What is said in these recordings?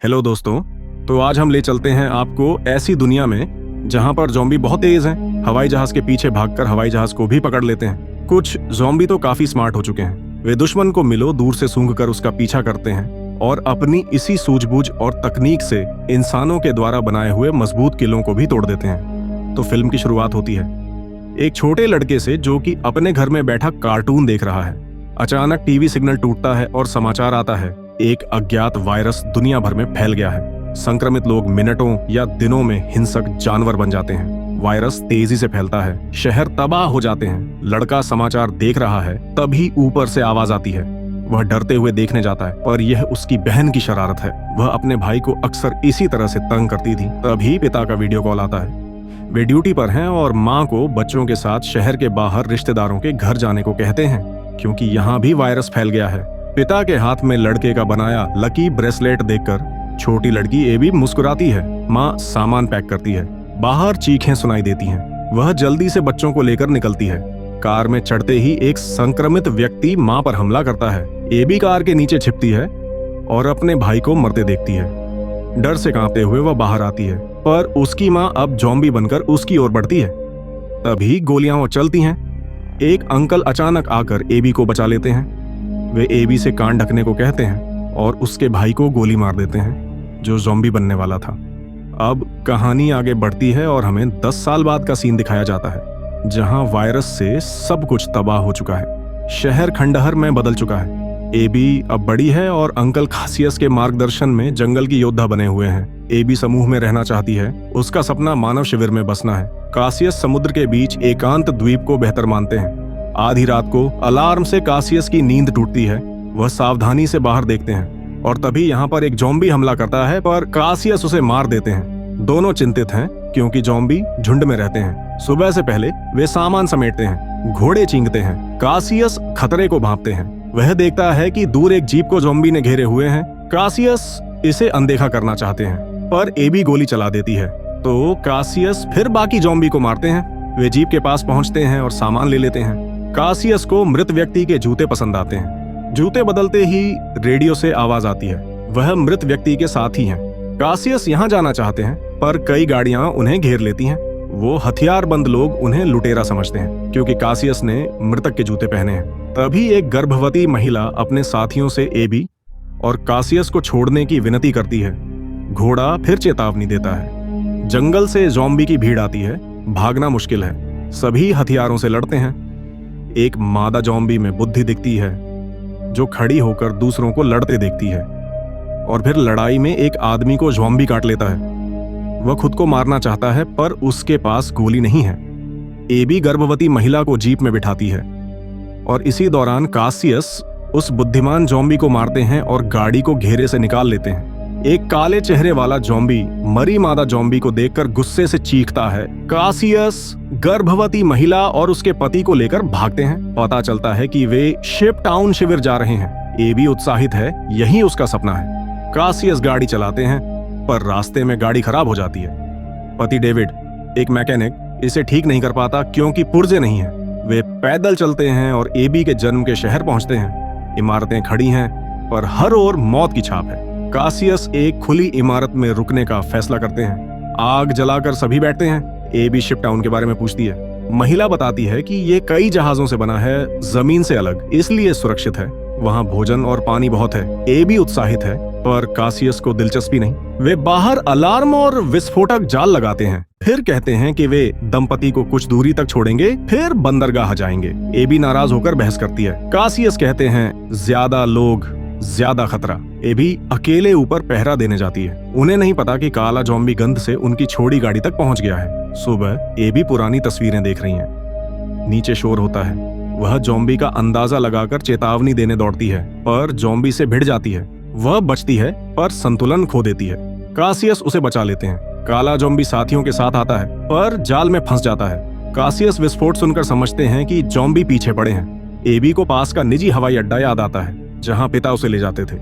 Hello दोस्तों, तो आज हम ले चलते हैं आपको ऐसी दुनिया में जहां पर ज़ॉम्बी बहुत तेज हैं। हवाई जहाज के पीछे भागकर हवाई जहाज को भी पकड़ लेते हैं। कुछ ज़ॉम्बी तो काफी स्मार्ट हो चुके हैं। वे दुश्मन को मिलो दूर से सूंघकर उसका पीछा करते हैं और अपनी इसी सूझबूझ और तकनीक से इंसानों के द्वारा बनाए हुए मजबूत किलों को भी तोड़ देते हैं। तो फिल्म की शुरुआत होती है एक छोटे लड़के से जो कि अपने घर में बैठा कार्टून देख रहा है। अचानक टीवी सिग्नल टूटता है और समाचार आता है, एक अज्ञात वायरस दुनिया भर में फैल गया है। संक्रमित लोग मिनटों या दिनों में हिंसक जानवर बन जाते हैं। वायरस तेजी से फैलता है, शहर तबाह हो जाते हैं। लड़का समाचार देख रहा है, तभी ऊपर से आवाज आती है। वह डरते हुए देखने जाता है, पर यह उसकी बहन की शरारत है। वह अपने भाई को अक्सर इसी तरह से तंग करती थी। तभी पिता का वीडियो कॉल आता है। वे ड्यूटी पर हैं और माँ को बच्चों के साथ शहर के बाहर रिश्तेदारों के घर जाने को कहते हैं, क्योंकि यहाँ भी वायरस फैल गया है। पिता के हाथ में लड़के का बनाया लकी ब्रेसलेट देखकर छोटी लड़की एबी मुस्कुराती है। माँ सामान पैक करती है। बाहर चीखें सुनाई देती हैं। वह जल्दी से बच्चों को लेकर निकलती है। कार में चढ़ते ही एक संक्रमित व्यक्ति माँ पर हमला करता है। एबी कार के नीचे छिपती है और अपने भाई को मरते देखती है। डर से कांपते हुए वह बाहर आती है, पर उसकी माँ अब ज़ॉम्बी बनकर उसकी ओर बढ़ती है। तभी गोलियां चलती हैं। एक अंकल अचानक आकर एबी को बचा लेते हैं। वे एबी से कान ढकने को कहते हैं और उसके भाई को गोली मार देते हैं, जो ज़ॉम्बी बनने वाला था। अब कहानी आगे बढ़ती है और हमें 10 साल बाद का सीन दिखाया जाता है, जहां वायरस से सब कुछ तबाह हो चुका है। शहर खंडहर में बदल चुका है। एबी अब बड़ी है और अंकल कासियस के मार्गदर्शन में जंगल की योद्धा बने हुए हैं। एबी समूह में रहना चाहती है। उसका सपना मानव शिविर में बसना है। कासियस समुद्र के बीच एकांत द्वीप को बेहतर मानते हैं। आधी रात को अलार्म से कासियस की नींद टूटती है। वह सावधानी से बाहर देखते हैं और तभी यहाँ पर एक ज़ॉम्बी हमला करता है, पर कासियस उसे मार देते हैं। दोनों चिंतित हैं क्योंकि ज़ॉम्बी झुंड में रहते हैं। सुबह से पहले वे सामान समेटते हैं। घोड़े चींगते हैं। कासियस खतरे को भांपते हैं। वह देखता है कि दूर एक जीप को ज़ॉम्बी ने घेरे हुए हैं। कासियस इसे अनदेखा करना चाहते हैं, पर एबी गोली चला देती है। तो कासियस फिर बाकी ज़ॉम्बी को मारते हैं। वे जीप के पास पहुंचते हैं और सामान ले लेते हैं। कासियस को मृत व्यक्ति के जूते पसंद आते हैं। जूते बदलते ही रेडियो से आवाज आती है। वह मृत व्यक्ति के साथ ही हैं। कासियस यहाँ जाना चाहते हैं, पर कई गाड़ियां उन्हें घेर लेती हैं। वो हथियारबंद लोग उन्हें लुटेरा समझते हैं, क्योंकि कासियस ने मृतक के जूते पहने हैं। तभी एक गर्भवती महिला अपने साथियों से एबी और कासियस को छोड़ने की विनती करती है। घोड़ा फिर चेतावनी देता है। जंगल से ज़ॉम्बी की भीड़ आती है। भागना मुश्किल है। सभी हथियारों से लड़ते हैं। एक मादा ज़ॉम्बी में बुद्धि दिखती है, जो खड़ी होकर दूसरों को लड़ते देखती है, और फिर लड़ाई में एक आदमी को ज़ॉम्बी काट लेता है। वह खुद को मारना चाहता है, पर उसके पास गोली नहीं है। एबी गर्भवती महिला को जीप में बिठाती है और इसी दौरान कासियस उस बुद्धिमान ज़ॉम्बी को मारते हैं और गाड़ी को घेरे से निकाल लेते हैं। एक काले चेहरे वाला ज़ॉम्बी मरी मादा ज़ॉम्बी को देखकर गुस्से से चीखता है। कासियस गर्भवती महिला और उसके पति को लेकर भागते हैं। पता चलता है कि वे शिप टाउन शिविर जा रहे हैं। एबी उत्साहित है, यही उसका सपना है। कासियस गाड़ी चलाते हैं, पर रास्ते में गाड़ी खराब हो जाती है। पति डेविड, एक मैकेनिक, इसे ठीक नहीं कर पाता क्योंकि पुर्जे नहीं है। वे पैदल चलते हैं और एबी के जन्म के शहर पहुंचते हैं। इमारतें खड़ी हैं, पर हर ओर मौत की छाप है। कासियस एक खुली इमारत में रुकने का फैसला करते हैं। आग जलाकर सभी बैठते हैं। एबी शिप टाउन के बारे में पूछती है। महिला बताती है कि ये कई जहाजों से बना है, जमीन से अलग, इसलिए सुरक्षित है। वहाँ भोजन और पानी बहुत है। एबी उत्साहित है, पर कासियस को दिलचस्पी नहीं। वे बाहर अलार्म और विस्फोटक जाल लगाते हैं। फिर कहते हैं कि वे दंपति को कुछ दूरी तक छोड़ेंगे, फिर बंदरगाह जाएंगे। एबी नाराज होकर बहस करती है। कासियस कहते हैं, ज्यादा लोग ज्यादा खतरा। एबी अकेले ऊपर पहरा देने जाती है। उन्हें नहीं पता कि काला ज़ॉम्बी गंध से उनकी छोड़ी गाड़ी तक पहुंच गया है। सुबह एबी पुरानी तस्वीरें देख रही हैं। नीचे शोर होता है। वह ज़ॉम्बी का अंदाजा लगाकर चेतावनी देने दौड़ती है, पर ज़ॉम्बी से भिड़ जाती है। वह बचती है, पर संतुलन खो देती है। कासियस उसे बचा लेते हैं। काला ज़ॉम्बी साथियों के साथ आता है, पर जाल में फंस जाता है। कासियस विस्फोट सुनकर समझते हैं कि ज़ॉम्बी पीछे पड़े हैं। एबी को पास का निजी हवाई अड्डा याद आता है, जहां पिता उसे ले जाते थे।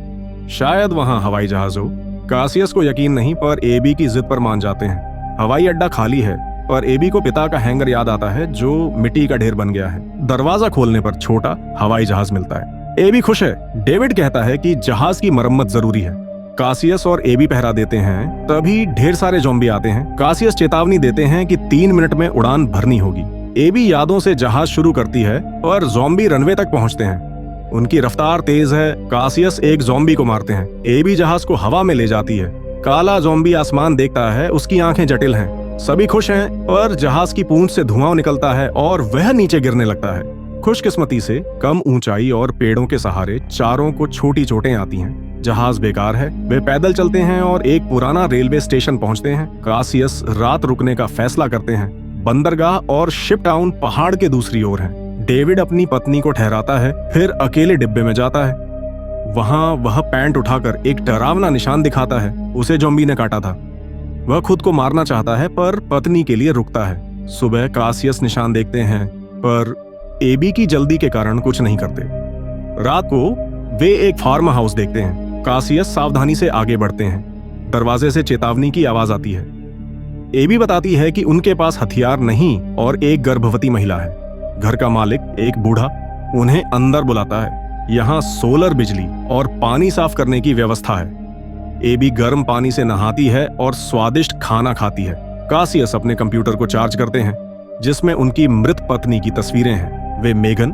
शायद वहां हवाई जहाज हो। कासियस को यकीन नहीं, पर एबी की जिद पर मान जाते हैं। हवाई अड्डा खाली है, पर एबी को पिता का हैंगर याद आता है, जो मिट्टी का ढेर बन गया है। दरवाजा खोलने पर छोटा हवाई जहाज मिलता है। एबी खुश है। डेविड कहता है कि जहाज की मरम्मत जरूरी है। कासियस और एबी पहरा देते हैं, तभी ढेर सारे ज़ॉम्बी आते हैं। कासियस चेतावनी देते हैं कि 3 मिनट में उड़ान भरनी होगी। एबी यादों से जहाज शुरू करती है और ज़ॉम्बी रनवे तक पहुंचते हैं। उनकी रफ्तार तेज है। कासियस एक ज़ॉम्बी को मारते हैं। एबी जहाज को हवा में ले जाती है। काला ज़ॉम्बी आसमान देखता है, उसकी आंखें जटिल हैं। सभी खुश हैं, पर जहाज की पूंछ से धुआं निकलता है और वह नीचे गिरने लगता है। खुशकिस्मती से कम ऊंचाई और पेड़ों के सहारे चारों को छोटी चोटें आती हैं। जहाज बेकार है। वे पैदल चलते हैं और एक पुराना रेलवे स्टेशन पहुंचते हैं। कासियस रात रुकने का फैसला करते हैं। बंदरगाह और शिप टाउन पहाड़ के दूसरी ओर है। डेविड अपनी पत्नी को ठहराता है, फिर अकेले डिब्बे में जाता है। वहां वह पैंट उठाकर एक डरावना निशान दिखाता है। उसे ज़ॉम्बी ने काटा था। वह खुद को मारना चाहता है, पर पत्नी के लिए रुकता है। सुबह कासियस निशान देखते हैं, पर एबी की जल्दी के कारण कुछ नहीं करते। रात को वे एक फार्म हाउस देखते हैं। कासियस सावधानी से आगे बढ़ते हैं। दरवाजे से चेतावनी की आवाज आती है। एबी बताती है कि उनके पास हथियार नहीं और एक गर्भवती महिला है। घर का मालिक, एक बूढ़ा, उन्हें अंदर बुलाता है। यहाँ सोलर बिजली और पानी साफ करने की व्यवस्था है। एबी गर्म पानी से नहाती है और स्वादिष्ट खाना खाती है। कासियस अपने कंप्यूटर को चार्ज करते हैं, जिसमें उनकी मृत पत्नी की तस्वीरें हैं। वे मेगन,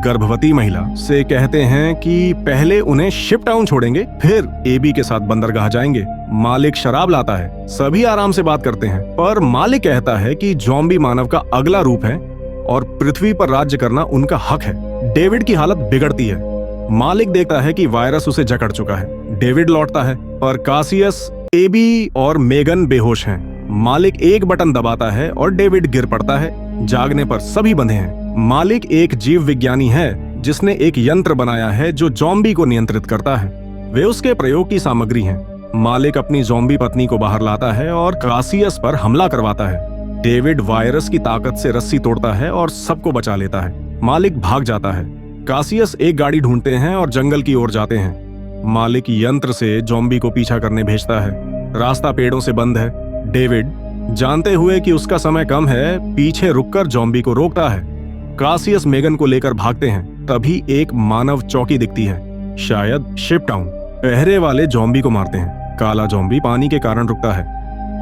गर्भवती महिला, से कहते हैं कि पहले उन्हें शिप टाउन छोड़ेंगे, फिर एबी के साथ बंदरगाह जाएंगे। मालिक शराब लाता है। सभी आराम से बात करते हैं, पर मालिक कहता है कि ज़ॉम्बी मानव का अगला रूप है और पृथ्वी पर राज्य करना उनका हक है। डेविड की हालत बिगड़ती है। मालिक देखता है कि वायरस उसे जकड़ चुका है। डेविड लौटता है, पर कासियस, एबी और मेगन बेहोश हैं। मालिक एक बटन दबाता है और डेविड गिर पड़ता है। जागने पर सभी बंधे हैं। मालिक एक जीव विज्ञानी है, जिसने एक यंत्र बनाया है जो ज़ॉम्बी को नियंत्रित करता है। वे उसके प्रयोग की सामग्री हैं। मालिक अपनी ज़ॉम्बी पत्नी को बाहर लाता है और कासियस पर हमला करवाता है। डेविड वायरस की ताकत से रस्सी तोड़ता है और सबको बचा लेता है। मालिक भाग जाता है। कासियस एक गाड़ी ढूंढते हैं और जंगल की ओर जाते हैं। मालिक यंत्र से ज़ॉम्बी को पीछा करने भेजता है। रास्ता पेड़ों से बंद है। डेविड, जानते हुए कि उसका समय कम है, पीछे रुककर ज़ॉम्बी को रोकता है। कासियस मेगन को लेकर भागते हैं। तभी एक मानव चौकी दिखती है, शायद शिप टाउन। पहरे वाले ज़ॉम्बी को मारते हैं। काला ज़ॉम्बी पानी के कारण रुकता है।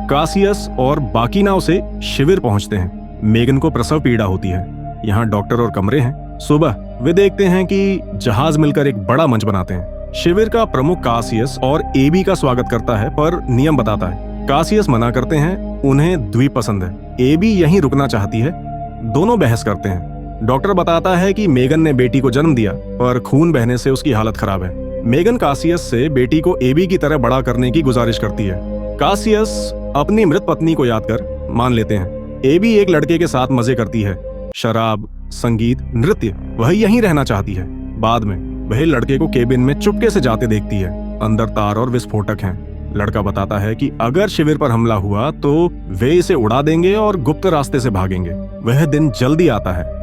कासियस और बाकी नाव से शिविर पहुंचते हैं। मेगन को प्रसव पीड़ा होती है। यहाँ डॉक्टर और कमरे हैं। सुबह वे देखते हैं कि जहाज मिलकर एक बड़ा मंच बनाते हैं। शिविर का प्रमुख कासियस और एबी का स्वागत करता है, पर नियम बताता है। कासियस मना करते हैं, उन्हें द्वीप पसंद है। एबी यहीं रुकना चाहती है। दोनों बहस करते हैं। डॉक्टर बताता है कि मेगन ने बेटी को जन्म दिया, पर खून बहने से उसकी हालत खराब है। मेगन कासियस से बेटी को एबी की तरह बड़ा करने की गुजारिश करती है। कासियस अपनी मृत पत्नी को याद कर मान लेते हैं। एबी एक लड़के के साथ मजे करती है। शराब, संगीत, नृत्य। वह यहीं रहना चाहती है। बाद में वह लड़के को केबिन में चुपके से जाते देखती है। अंदर तार और विस्फोटक हैं। लड़का बताता है कि अगर शिविर पर हमला हुआ तो वे इसे उड़ा देंगे और गुप्त रास्ते से भागेंगे। वह दिन जल्दी आता है।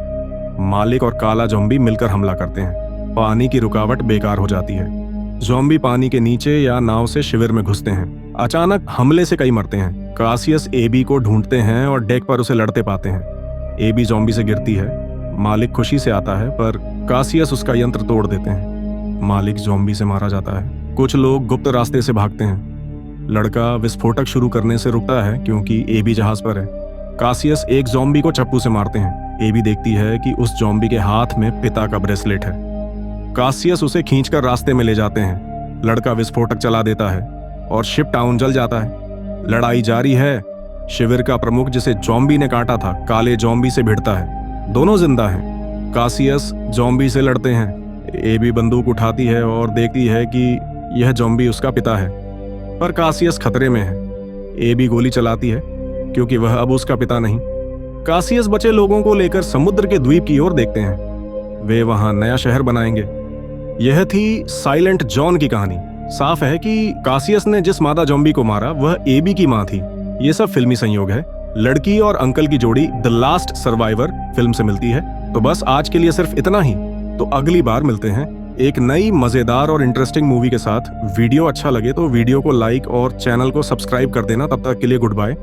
मालिक और काला ज़ॉम्बी मिलकर हमला करते हैं। पानी की रुकावट बेकार हो जाती है। ज़ॉम्बी पानी के नीचे या नाव से शिविर में घुसते हैं। अचानक हमले से कई मरते हैं। कासियस एबी को ढूंढते हैं और डेक पर उसे लड़ते पाते हैं। एबी ज़ॉम्बी से गिरती है। मालिक खुशी से आता है, पर कासियस उसका यंत्र तोड़ देते हैं। मालिक ज़ॉम्बी से मारा जाता है। कुछ लोग गुप्त रास्ते से भागते हैं। लड़का विस्फोटक शुरू करने से रुकता है क्योंकि एबी जहाज पर है। कासियस एक ज़ॉम्बी को चप्पू से मारते हैं। एबी देखती है कि उस ज़ॉम्बी के हाथ में पिता का ब्रेसलेट है। कासियस उसे खींचकर रास्ते में ले जाते हैं। लड़का विस्फोटक चला देता है और शिप टाउन जल जाता है। लड़ाई जारी है। शिविर का प्रमुख, जिसे ज़ॉम्बी ने काटा था, काले ज़ॉम्बी से भिड़ता है। दोनों जिंदा हैं। कासियस ज़ॉम्बी से लड़ते हैं। एबी बंदूक उठाती है और देखती है कि यह ज़ॉम्बी उसका पिता है, पर कासियस खतरे में है। एबी गोली चलाती है क्योंकि वह अब उसका पिता नहीं। कासियस बचे लोगों को लेकर समुद्र के द्वीप की ओर देखते हैं। वे वहां नया शहर बनाएंगे। यह थी साइलेंट जॉन की कहानी। साफ है कि कासियस ने जिस मादा ज़ॉम्बी को मारा वह एबी की मां थी। ये सब फिल्मी संयोग है। लड़की और अंकल की जोड़ी द लास्ट सर्वाइवर फिल्म से मिलती है। तो बस आज के लिए सिर्फ इतना ही। तो अगली बार मिलते हैं एक नई मजेदार और इंटरेस्टिंग मूवी के साथ। वीडियो अच्छा लगे तो वीडियो को लाइक और चैनल को सब्सक्राइब कर देना। तब तक के लिए गुड बाय।